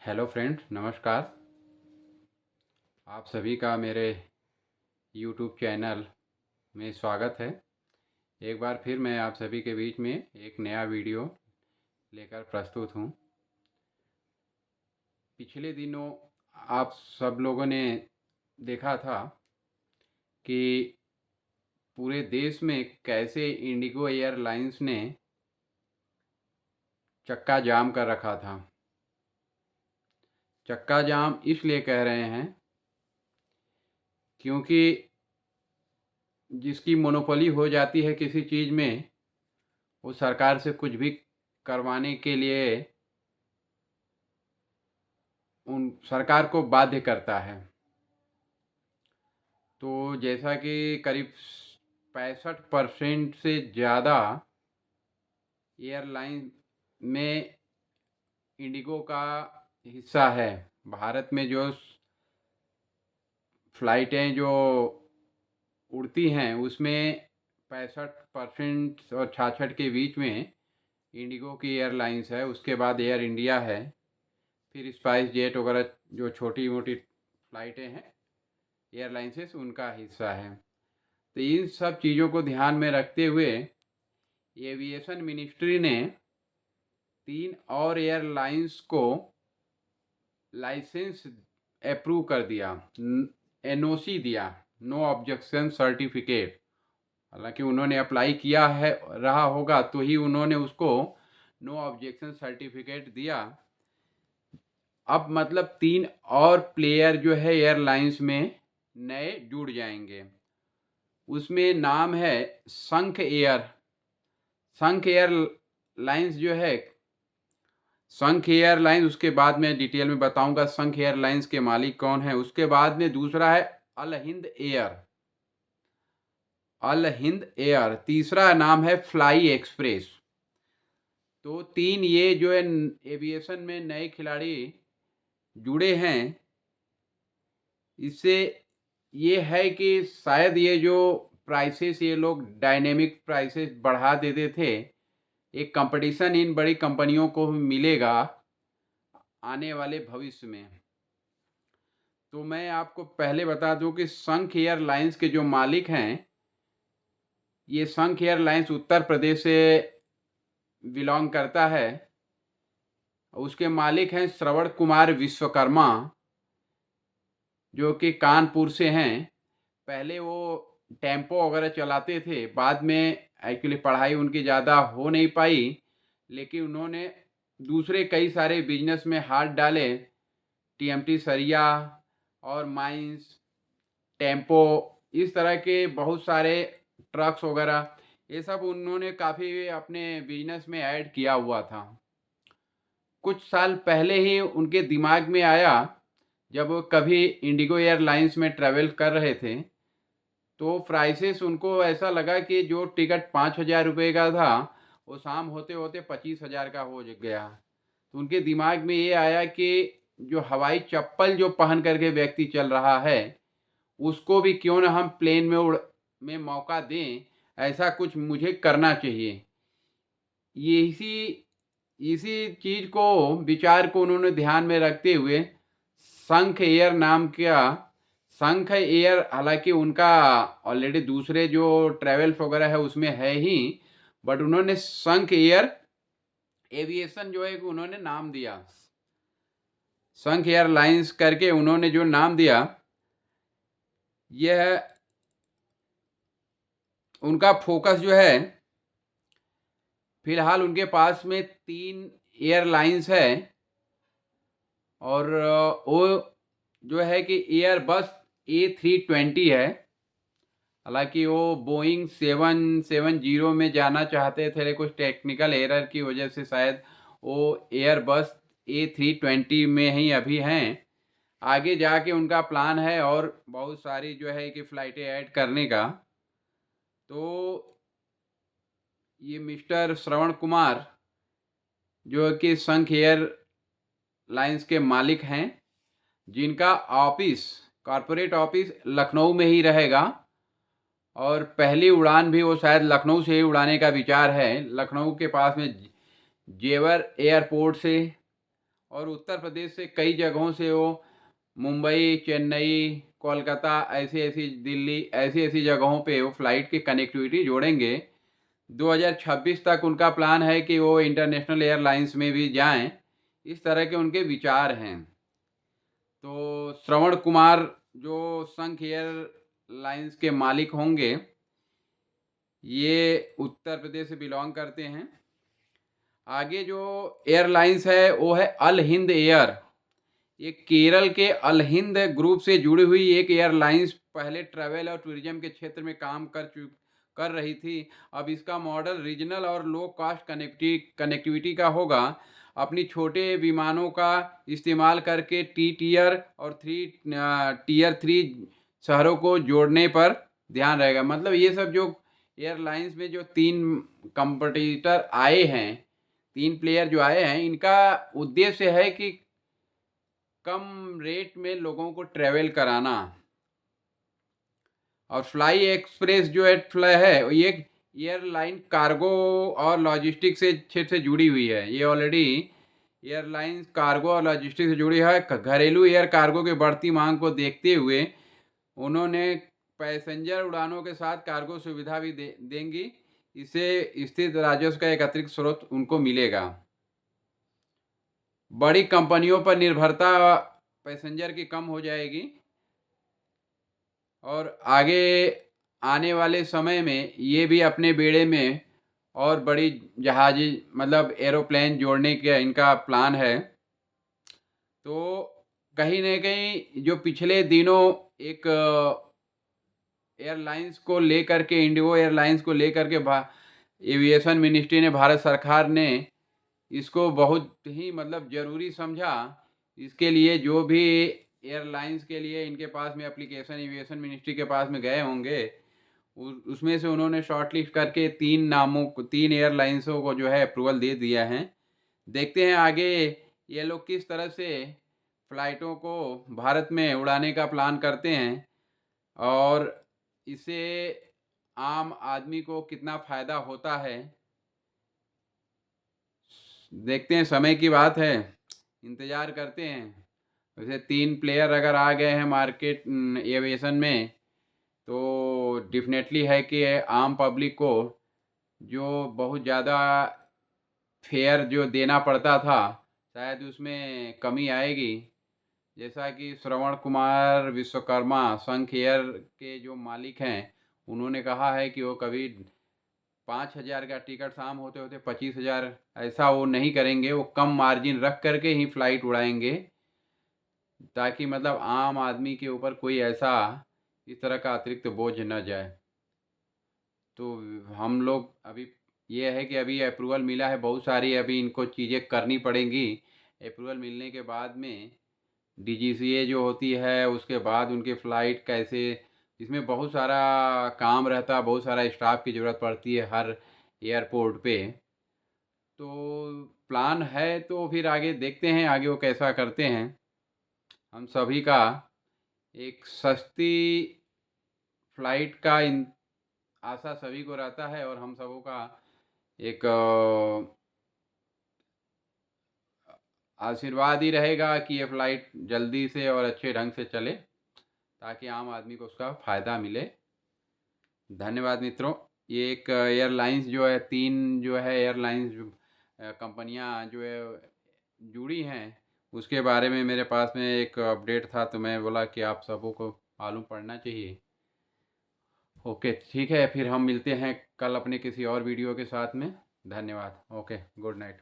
Hello friend, नमस्कार। आप सभी का मेरे यूट्यूब चैनल में स्वागत है। एक बार फिर मैं आप सभी के बीच में एक नया वीडियो लेकर प्रस्तुत हूँ। पिछले दिनों आप सब लोगों ने देखा था कि पूरे देश में कैसे इंडिगो एयरलाइंस ने चक्का जाम कर रखा था। चक्का जाम इसलिए कह रहे हैं क्योंकि जिसकी मोनोपोली हो जाती है किसी चीज़ में, वो सरकार से कुछ भी करवाने के लिए उन सरकार को बाध्य करता है। तो जैसा कि करीब 65% से ज़्यादा एयरलाइन में इंडिगो का हिस्सा है। भारत में जो फ़्लाइटें जो उड़ती हैं उसमें 65% और 66 के बीच में इंडिगो की एयरलाइंस है। उसके बाद एयर इंडिया है, फिर स्पाइस जेट वगैरह जो छोटी मोटी फ़्लाइटें हैं एयरलाइंसेस उनका हिस्सा है। तो इन सब चीज़ों को ध्यान में रखते हुए एविएशन मिनिस्ट्री ने 3 और एयरलाइंस को लाइसेंस अप्रूव कर दिया, एनओसी दिया, नो ऑब्जेक्शन सर्टिफिकेट। हालांकि उन्होंने अप्लाई किया है रहा होगा तो ही उन्होंने उसको नो ऑब्जेक्शन सर्टिफिकेट दिया। अब मतलब 3 और प्लेयर जो है एयरलाइंस में नए जुड़ जाएंगे। उसमें नाम है संख एयर। संख एयरलाइंस जो है, संख एयरलाइंस, उसके बाद में डिटेल में बताऊंगा संख एयरलाइंस के मालिक कौन है। उसके बाद में दूसरा है अल हिंद एयर। अल हिंद एयर तीसरा नाम है फ्लाई एक्सप्रेस। तो 3 ये जो है एविएशन में नए खिलाड़ी जुड़े हैं। इससे ये है कि शायद ये जो प्राइसेस ये लोग डायनेमिक प्राइसेस बढ़ा देते थे, एक कंपटीशन इन बड़ी कंपनियों को मिलेगा आने वाले भविष्य में। तो मैं आपको पहले बता दूं कि संख एयरलाइंस के जो मालिक हैं, ये संख एयरलाइंस उत्तर प्रदेश से बिलोंग करता है। उसके मालिक हैं श्रवण कुमार विश्वकर्मा, जो कि कानपुर से हैं। पहले वो टेम्पो वगैरह चलाते थे, बाद में एक्चुअली पढ़ाई उनकी ज़्यादा हो नहीं पाई, लेकिन उन्होंने दूसरे कई सारे बिजनेस में हाथ डाले। टीएमटी सरिया और माइंस, टेम्पो, इस तरह के बहुत सारे ट्रक्स वगैरह, ये सब उन्होंने काफ़ी अपने बिजनेस में ऐड किया हुआ था। कुछ साल पहले ही उनके दिमाग में आया, जब वो कभी इंडिगो एयरलाइंस में ट्रैवल कर रहे थे, तो प्राइसेस उनको ऐसा लगा कि जो टिकट 5,000 रुपये का था वो शाम होते होते 25,000 का हो गया। तो उनके दिमाग में ये आया कि जो हवाई चप्पल जो पहन करके व्यक्ति चल रहा है, उसको भी क्यों ना हम प्लेन में में मौका दें, ऐसा कुछ मुझे करना चाहिए। ये इसी चीज़ को, विचार को उन्होंने ध्यान में रखते हुए संख एयर नाम का, संख एयर, हालांकि उनका ऑलरेडी दूसरे जो ट्रैवल्स वगैरह है उसमें है ही, बट उन्होंने संख एयर एविएशन जो है उन्होंने नाम दिया। संख एयरलाइंस करके उन्होंने जो नाम दिया, यह उनका फोकस जो है, फिलहाल उनके पास में 3 एयरलाइंस है। और वो जो है कि एयरबस A320 है। हालांकि वो बोइंग 770 में जाना चाहते थे, कुछ टेक्निकल एरर की वजह से शायद वो एयरबस A320 में ही अभी हैं। आगे जाके उनका प्लान है और बहुत सारी जो है कि फ़्लाइटें ऐड करने का। तो ये मिस्टर श्रवण कुमार जो कि संख एयरलाइंस के मालिक हैं, जिनका ऑफिस, कॉरपोरेट ऑफिस लखनऊ में ही रहेगा, और पहली उड़ान भी वो शायद लखनऊ से ही उड़ाने का विचार है। लखनऊ के पास में जेवर एयरपोर्ट से और उत्तर प्रदेश से कई जगहों से वो मुंबई, चेन्नई, कोलकाता, ऐसी-ऐसी दिल्ली, ऐसी-ऐसी जगहों पे वो फ़्लाइट की कनेक्टिविटी जोड़ेंगे। 2026 तक उनका प्लान है कि वो इंटरनेशनल एयरलाइंस में भी जाएँ। इस तरह के उनके विचार हैं। तो श्रवण कुमार जो शंख एयरलाइंस के मालिक होंगे, ये उत्तर प्रदेश से बिलॉन्ग करते हैं। आगे जो एयरलाइंस है वो है अल हिंद एयर। ये केरल के अल हिंद ग्रुप से जुड़ी हुई एक एयरलाइंस पहले ट्रैवल और टूरिज्म के क्षेत्र में काम कर रही थी। अब इसका मॉडल रीजनल और लो कॉस्ट कनेक्टिविटी का होगा। अपनी छोटे विमानों का इस्तेमाल करके टियर और टियर 3 शहरों को जोड़ने पर ध्यान रहेगा। मतलब ये सब जो एयरलाइंस में जो 3 कंपटीटर आए हैं, 3 प्लेयर जो आए हैं, इनका उद्देश्य है कि कम रेट में लोगों को ट्रैवल कराना। और फ्लाई एक्सप्रेस जो है ये एयरलाइन कार्गो और लॉजिस्टिक्स से क्षेत्र से जुड़ी हुई है। ये ऑलरेडी एयरलाइंस कार्गो और लॉजिस्टिक्स से जुड़ी है। घरेलू एयर कार्गो की बढ़ती मांग को देखते हुए उन्होंने पैसेंजर उड़ानों के साथ कार्गो सुविधा भी देंगी। इससे स्थित राजस्व का एक अतिरिक्त स्रोत उनको मिलेगा। बड़ी कंपनियों पर निर्भरता पैसेंजर की कम हो जाएगी और आगे आने वाले समय में ये भी अपने बेड़े में और बड़ी जहाजी मतलब एरोप्लेन जोड़ने का इनका प्लान है। तो कहीं न कहीं जो पिछले दिनों एक एयरलाइंस को लेकर के, इंडिगो एयरलाइंस को लेकर के एविएशन मिनिस्ट्री ने, भारत सरकार ने इसको बहुत ही मतलब ज़रूरी समझा। इसके लिए जो भी एयरलाइंस के लिए इनके पास में एप्लीकेशन एविएशन मिनिस्ट्री के पास में गए होंगे, उसमें से उन्होंने शॉर्टलिस्ट करके 3 एयरलाइंसों को जो है अप्रूवल दे दिया है। देखते हैं आगे ये लोग किस तरह से फ़्लाइटों को भारत में उड़ाने का प्लान करते हैं और इससे आम आदमी को कितना फ़ायदा होता है। देखते हैं, समय की बात है, इंतज़ार करते हैं। वैसे 3 प्लेयर अगर आ गए हैं मार्केट एविएशन में, तो डेफ़िनेटली है कि आम पब्लिक को जो बहुत ज़्यादा फेयर जो देना पड़ता था, शायद उसमें कमी आएगी। जैसा कि श्रवण कुमार विश्वकर्मा शंख एयर के जो मालिक हैं, उन्होंने कहा है कि वो कभी 5,000 का टिकट शाम होते-होते 25,000 ऐसा वो नहीं करेंगे। वो कम मार्जिन रख करके ही फ़्लाइट उड़ाएँगे, ताकि मतलब आम आदमी के ऊपर कोई ऐसा इस तरह का अतिरिक्त बोझ न जाए। तो हम लोग अभी ये है कि अभी अप्रूवल मिला है, बहुत सारी अभी इनको चीज़ें करनी पड़ेंगी। अप्रूवल मिलने के बाद में डीजीसीए जो होती है, उसके बाद उनकी फ़्लाइट कैसे, इसमें बहुत सारा काम रहता है, बहुत सारा स्टाफ की ज़रूरत पड़ती है हर एयरपोर्ट पे। तो प्लान है, तो फिर आगे देखते हैं आगे वो कैसा करते हैं। हम सभी का एक सस्ती फ़्लाइट का आशा सभी को रहता है और हम सबों का एक आशीर्वाद ही रहेगा कि ये फ़्लाइट जल्दी से और अच्छे ढंग से चले, ताकि आम आदमी को उसका फ़ायदा मिले। धन्यवाद मित्रों। ये एक एयरलाइंस जो है, 3 जो है एयरलाइंस कंपनियां जो है जुड़ी हैं, उसके बारे में मेरे पास में एक अपडेट था, तो मैं बोला कि आप सबों को मालूम पड़ना चाहिए। ओके, ठीक है, फिर हम मिलते हैं कल अपने किसी और वीडियो के साथ में। धन्यवाद। Okay, good night.